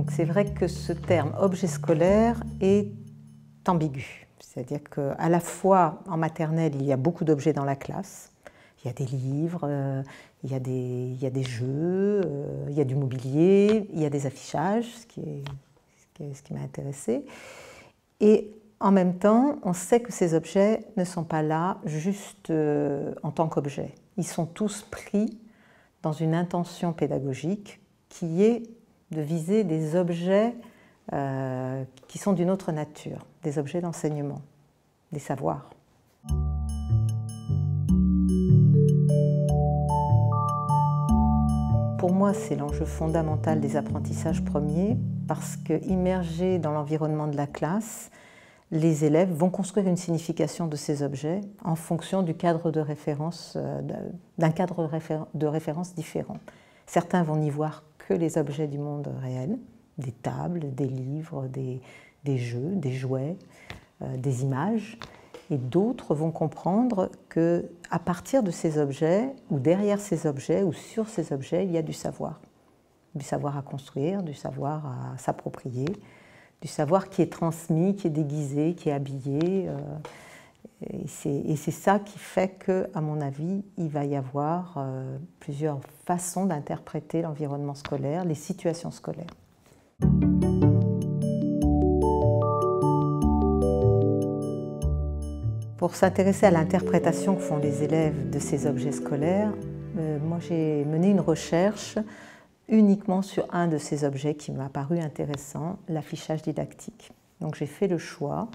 Donc c'est vrai que ce terme objet scolaire est ambigu. C'est-à-dire qu'à la fois en maternelle, il y a beaucoup d'objets dans la classe. Il y a des livres, il y a des jeux, il y a du mobilier, il y a des affichages, ce qui m'a intéressée. Et en même temps, on sait que ces objets ne sont pas là juste en tant qu'objets. Ils sont tous pris dans une intention pédagogique qui est de viser des objets qui sont d'une autre nature, des objets d'enseignement, des savoirs. Pour moi, c'est l'enjeu fondamental des apprentissages premiers parce que, immergés dans l'environnement de la classe, les élèves vont construire une signification de ces objets en fonction du cadre de référence, d'un cadre de référence différent. Certains vont n'y voir que les objets du monde réel, des tables, des livres, des jeux, des jouets, des images. Et d'autres vont comprendre qu'à partir de ces objets, ou derrière ces objets, ou sur ces objets, il y a du savoir à construire, du savoir à s'approprier, du savoir qui est transmis, qui est déguisé, qui est habillé. Et c'est ça qui fait qu'à mon avis, il va y avoir plusieurs façons d'interpréter l'environnement scolaire, les situations scolaires. Pour s'intéresser à l'interprétation que font les élèves de ces objets scolaires, moi j'ai mené une recherche uniquement sur un de ces objets qui m'a paru intéressant, l'affichage didactique. Donc j'ai fait le choix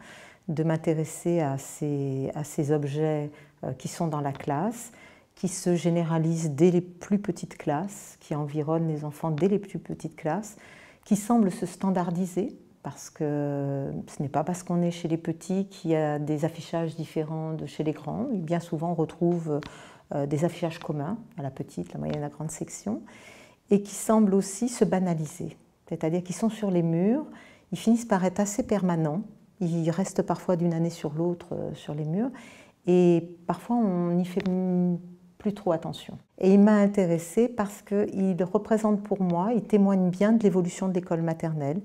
de m'intéresser à ces objets qui sont dans la classe, qui se généralisent dès les plus petites classes, qui environnent les enfants dès les plus petites classes, qui semblent se standardiser, parce que ce n'est pas parce qu'on est chez les petits qu'il y a des affichages différents de chez les grands. Et bien souvent, on retrouve des affichages communs à la petite, la moyenne et la grande section, et qui semblent aussi se banaliser. C'est-à-dire qu'ils sont sur les murs, ils finissent par être assez permanents, ils restent parfois d'une année sur l'autre sur les murs, et parfois on n'y fait plus trop attention. Et il m'a intéressée parce qu'il représente pour moi, il témoigne bien de l'évolution de l'école maternelle,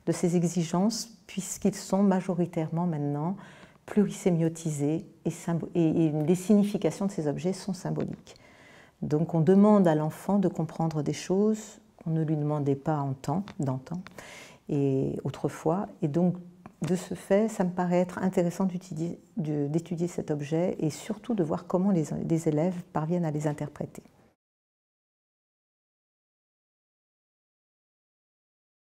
de ses exigences, puisqu'ils sont majoritairement maintenant plurisémiotisés et les significations de ces objets sont symboliques. Donc on demande à l'enfant de comprendre des choses qu'on ne lui demandait pas d'antan et autrefois. Et donc de ce fait, ça me paraît être intéressant d'étudier cet objet et surtout de voir comment les élèves parviennent à les interpréter.